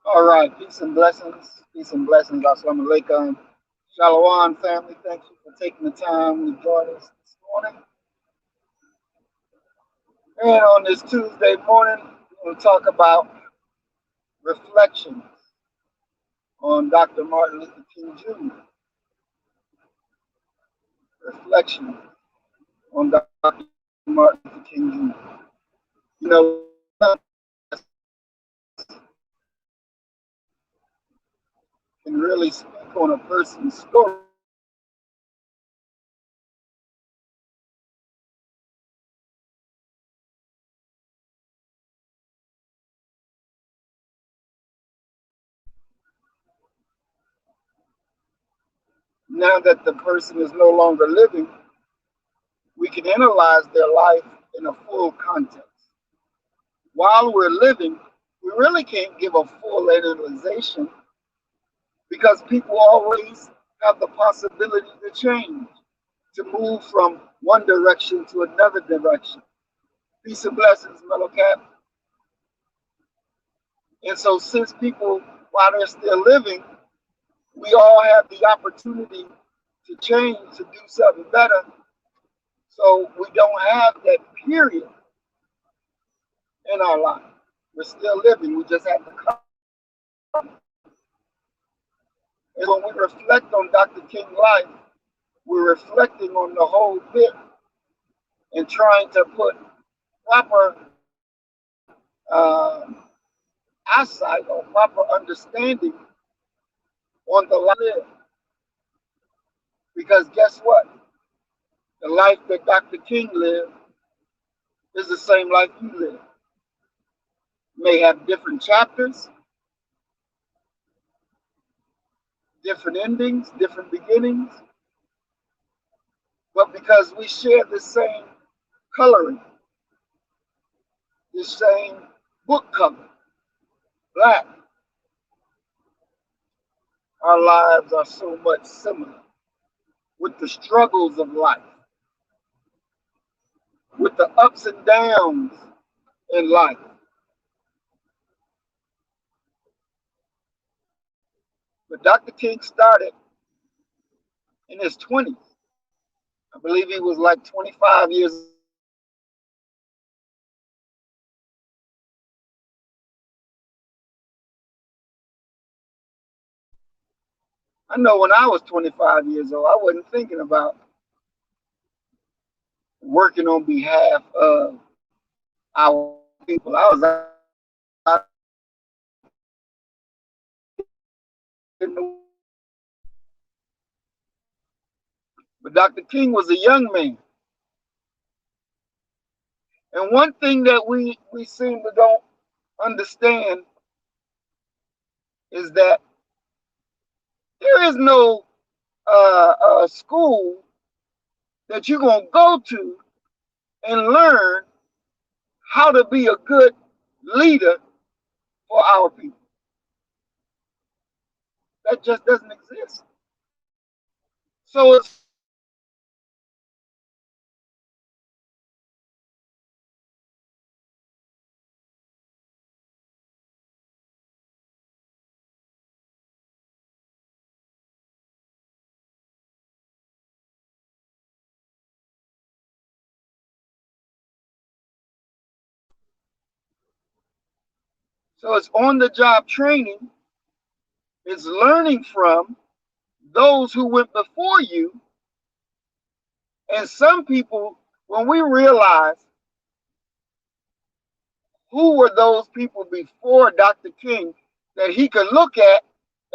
All right, peace and blessings. Peace and blessings. Assalamu alaikum. Shalom, family. Thank you for taking the time to join us this morning. And on this Tuesday morning, we'll talk about reflections on Dr. Martin Luther King Jr. Reflections on Dr. Martin Luther King Jr. Can really speak on a person's story. Now that the person is no longer living, we can analyze their life in a full context. While we're living, we really can't give a full analyzation because people always have the possibility to change, to move from one direction to another direction. Peace and blessings, Mellow Cap. And so, since people, while they're still living, we all have the opportunity to change, to do something better. So, we don't have that period in our life. We're still living, we just have to come. And when we reflect on Dr. King's life, we're reflecting on the whole bit and trying to put proper uh, eyesight or proper understanding on the life. Because guess what? The life that Dr. King lived is the same life you live. May have different chapters, different endings, different beginnings, but because we share the same coloring, the same book cover, black, our lives are so much similar with the struggles of life, with the ups and downs in life. But Dr. King started in his 20s. I believe he was like 25 years old when he started. I know when I was 25 years old, I wasn't thinking about working on behalf of our people. I was out there getting the work done. But Dr. King was a young man. And one thing that we seem to don't understand is that there is no school that you're going to go to and learn how to be a good leader for our people. That just doesn't exist. So it's on the job training is learning how to be so it's on the job training is learning from those who went before you. And some people, when we realize who were those people before Dr. King that he could look at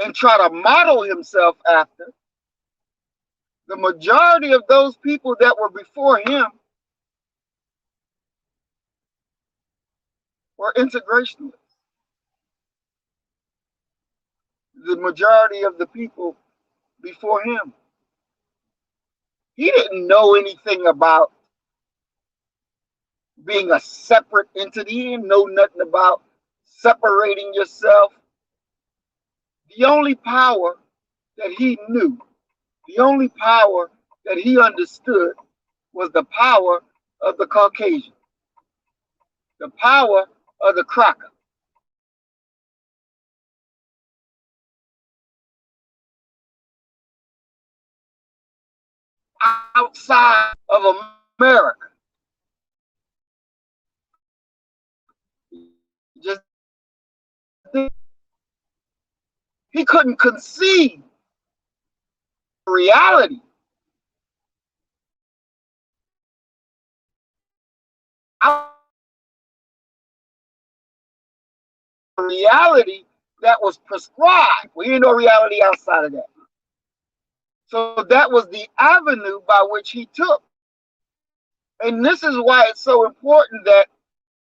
and try to model himself after, the majority of those people that were before him were integrationists. The majority of the people before him. He didn't know anything about being a separate entity. He didn't know nothing about separating yourself. The only power that he knew, the only power that he understood was the power of the Caucasian, the power of the cracker. outside of America. Just he couldn't conceive reality. Reality that was prescribed. We didn't know reality outside of that. So that was the avenue by which he took. And this is why it's so important that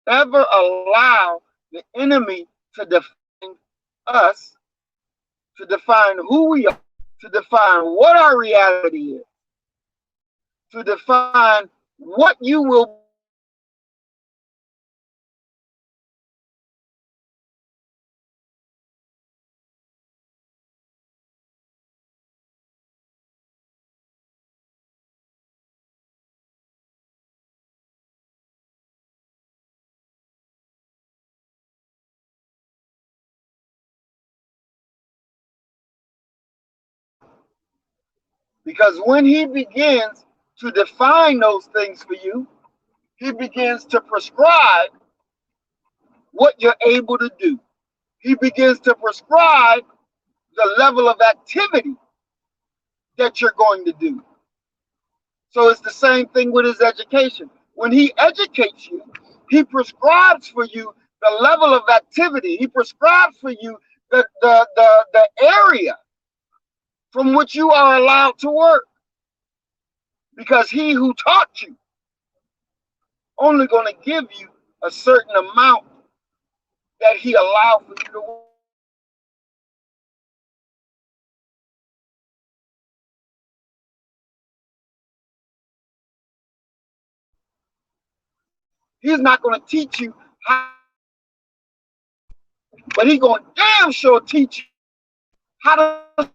never allow the enemy to define us, to define who we are, to define what our reality is, to define what you will. Because when he begins to define those things for you, he begins to prescribe what you're able to do. He begins to prescribe the level of activity that you're going to do. So it's the same thing with his education. When he educates you, he prescribes for you the level of activity. He prescribes for you the area from which you are allowed to work. Because he who taught you only going to give you a certain amount that he allowed for you to work. He's not going to teach you how, but he's going to damn sure teach you how to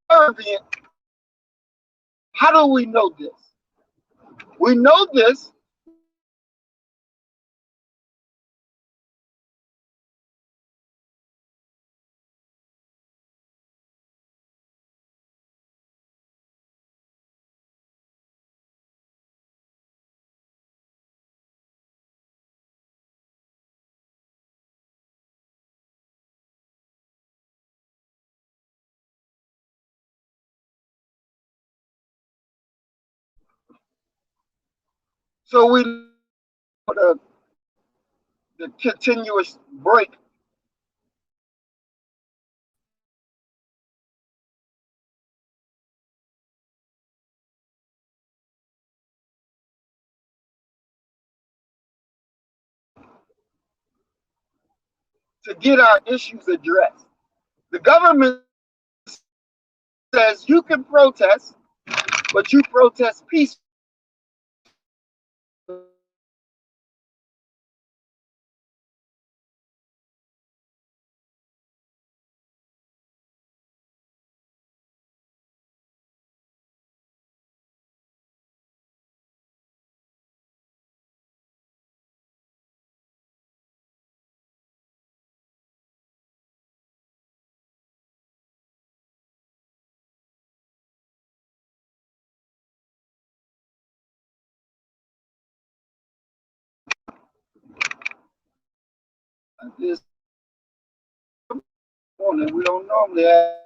subservient. How do we know this? We know this so we the, the continuous break to get our issues addressed. The government says you can protest, but you protest peacefully. This morning we don't normally have.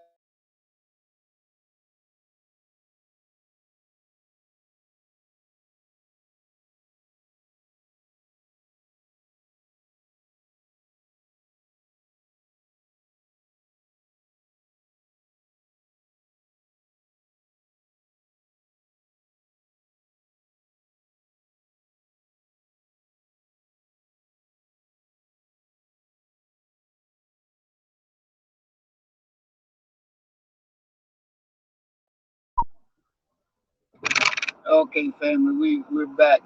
Okay, family, we're back.